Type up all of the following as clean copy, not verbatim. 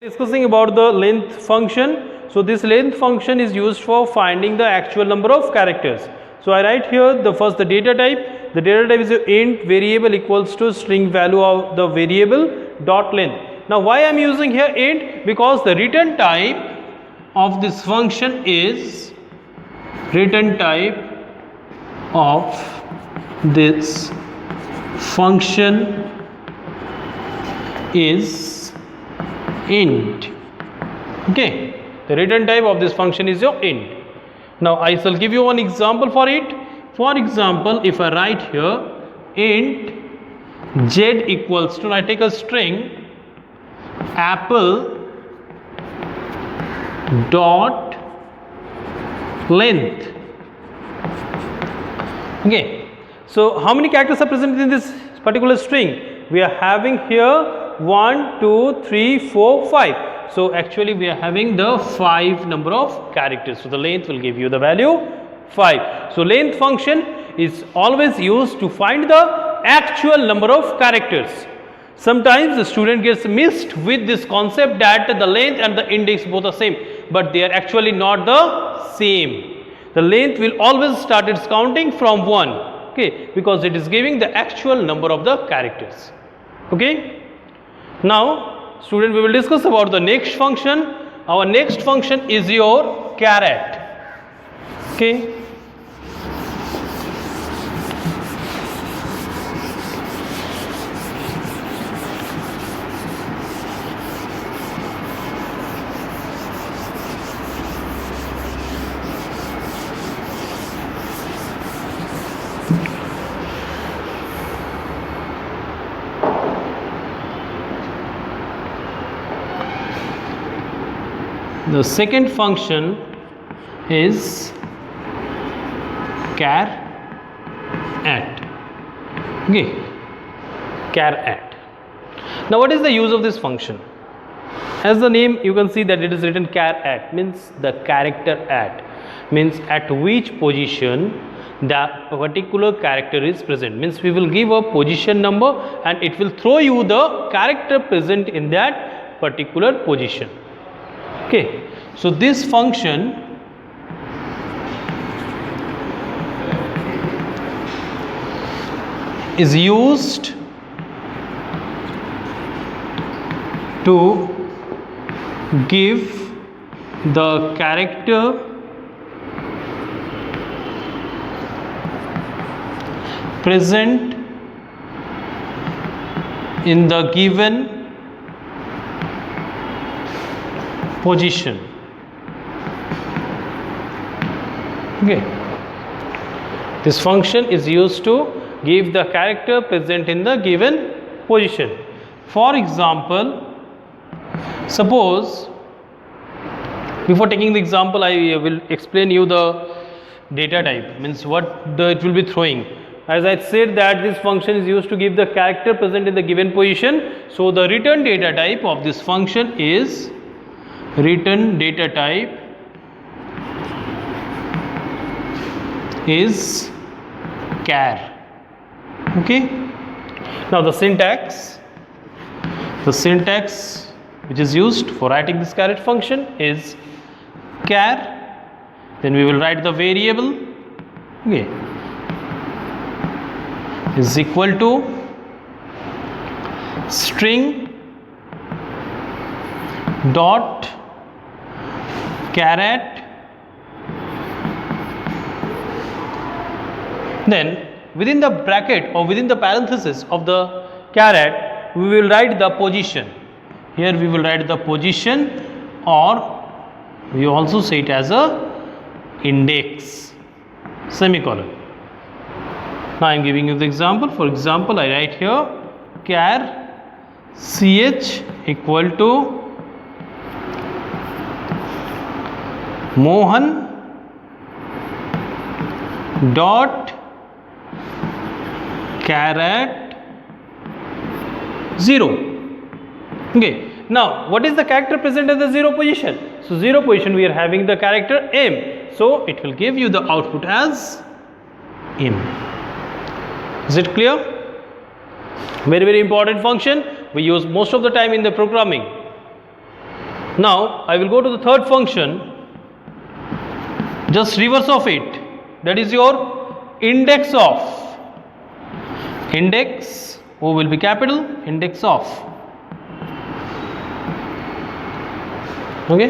Discussing about the length function. So this length function is used for finding the actual number of characters. So I write here the data type. The data type is a int variable equals to string value of the variable dot length. Now why I am using here int? Because the return type of this function is int. Okay, the return type of this function is your int. Now I shall give you one example for it. For example, if I write here int z equals to, I take a string apple dot length. Okay, so how many characters are present in this particular string? We are having here 1, 2, 3, 4, 5. So actually we are having the 5 number of characters. So the length will give you the value 5. So length function is always used to find the actual number of characters. Sometimes the student gets mixed with this concept that the length and the index both are same, but they are actually not the same. The length will always start its counting from 1, okay, because it is giving the actual number of the characters. Okay. Now student, we will discuss about the next function. Our next function is your caret. Okay. The second function is char at. Okay, char at. Now what is the use of this function? As the name you can see that it is written char at, means the character at, means at which position the particular character is present, means we will give a position number and it will throw you the character present in that particular position. Okay, so this function is used to give the character present in the given position. Okay, this function is used to give the character present in the given position. For example, suppose, before taking the example, I will explain you the data type, means what it will be throwing. As I said that this function is used to give the character present in the given position. So the return data type of this function is char. Okay. Now the syntax which is used for writing this caret function is char. Then we will write the variable, okay, is equal to string dot caret. Then within the bracket or within the parenthesis of the caret we will write the position. Here we will write the position, or we also say it as a index, semicolon. Now I am giving you the example. For example, I write here char ch equal to Mohan dot caret 0. Okay. Now what is the character present at the 0 position? So 0 position we are having the character m. So it will give you the output as m. Is it clear? Very important function we use most of the time in the programming. Now I will go to the third function, just reverse of it, that is your index of. Index, O will be capital, index of. Okay.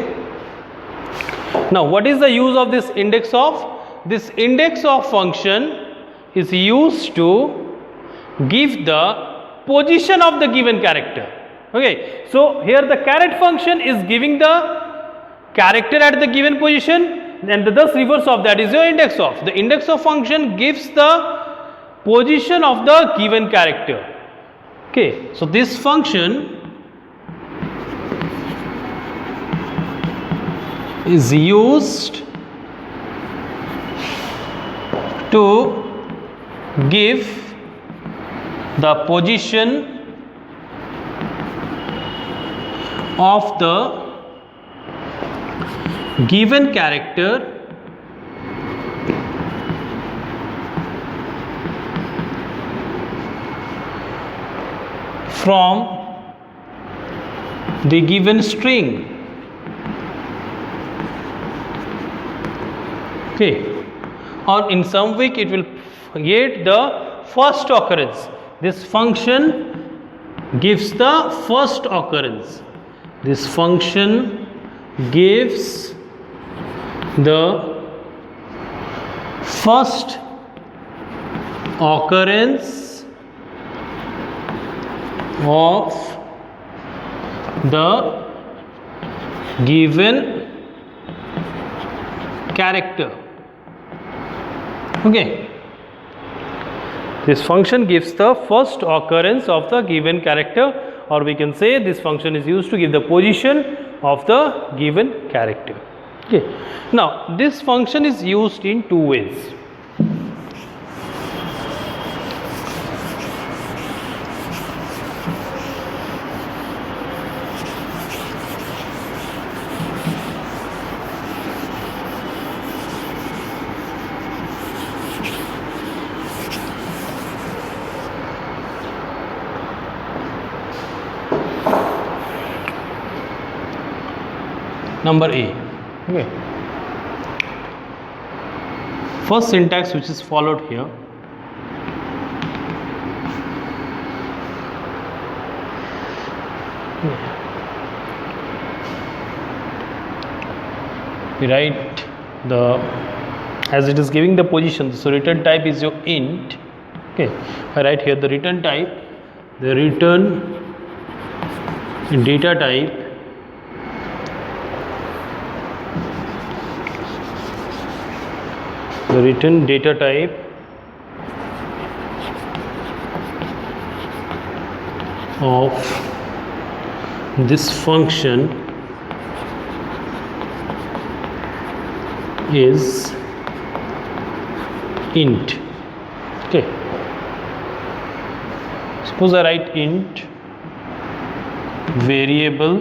Now what is the use of this index of? This index of function is used to give the position of the given character. Okay, so here the caret function is giving the character at the given position, and thus reverse of that is your index of. The index of function gives the position of the given character. Okay, so this function is used to give the position of the given character from the given string. Okay, or in some way it will get the first occurrence. This function gives the first occurrence. This function gives the first occurrence of the given character. Okay, this function gives the first occurrence of the given character, or we can say this function is used to give the position of the given character. Okay, now this function is used in two ways. Number A. Okay. First syntax which is followed here. We write the, as it is giving the position, so return type is your int. Okay, I write here the return type, the return data type the return data type of this function is int. Okay, suppose I write int variable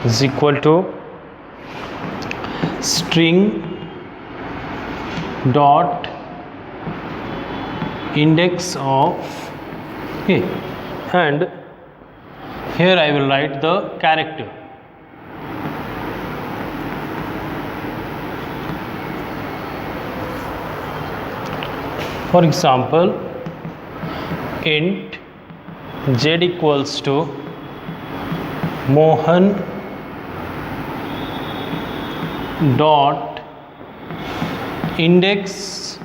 is equal to string dot index of, okay, and here I will write the character. For example, int z equals to Mohan dot index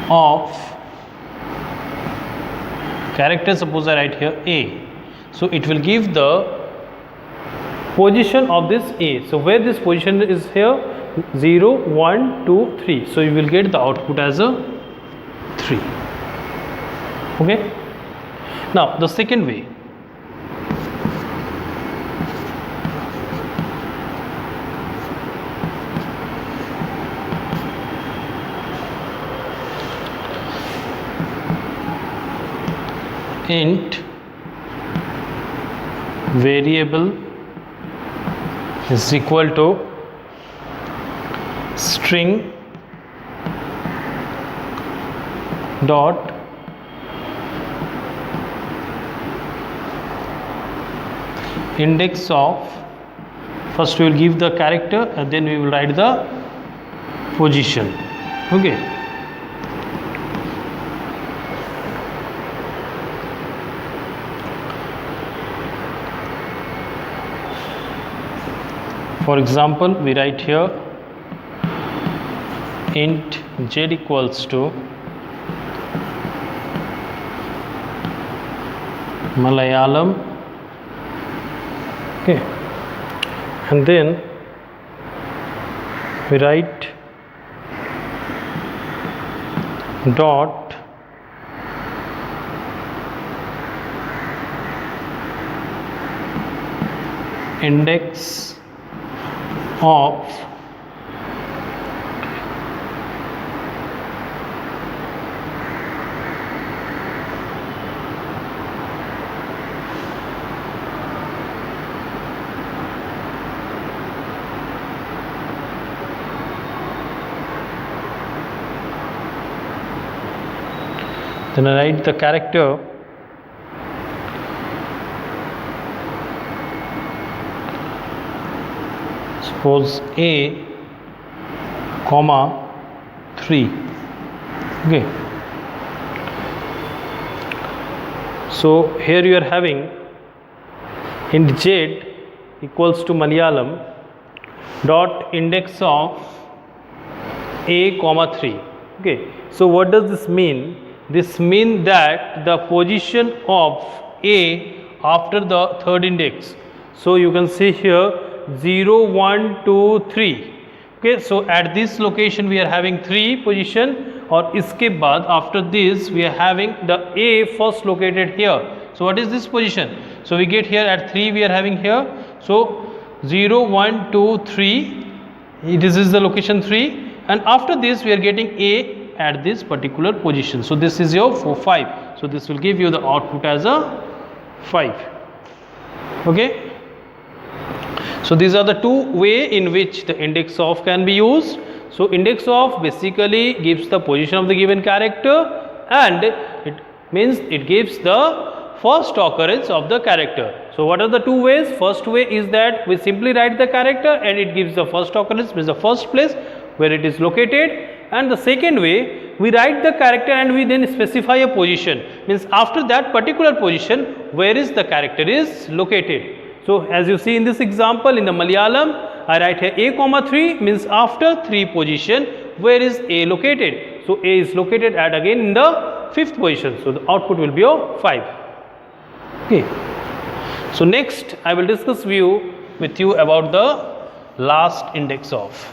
of character, suppose I write here A, so it will give the position of this A. So where this position is here, 0 1 2 3, so you will get the output as a 3. Okay, now the second way, int variable is equal to string dot index of, first we will give the character and then we will write the position. Okay. For example, we write here int z equals to Malayalam, okay, and then we write dot index of then I write the character suppose a comma 3. Okay, so here you are having int z equals to Malayalam dot index of a comma 3. Okay, so what does this mean? This means that the position of a after the third index. So you can see here 0, 1, 2, 3. Okay, so at this location we are having 3 position, or iske baad after this we are having the a first located here. So what is this position? So we get here at 3 we are having here. So 0, 1, 2, 3. This is the location 3, and after this we are getting a at this particular position. So this is your 4, 5. So this will give you the output as a 5. Okay. So these are the two way in which the index of can be used. So index of basically gives the position of the given character, and it means it gives the first occurrence of the character. So what are the two ways? First way is that we simply write the character and it gives the first occurrence, means the first place where it is located. And the second way, we write the character and we then specify a position, means after that particular position where is the character is located. So as you see in this example in the Malayalam, I write here a comma 3 means after 3 position where is a located. So a is located at again in the 5th position. So the output will be a 5. Okay. So next I will discuss with you about the last index of.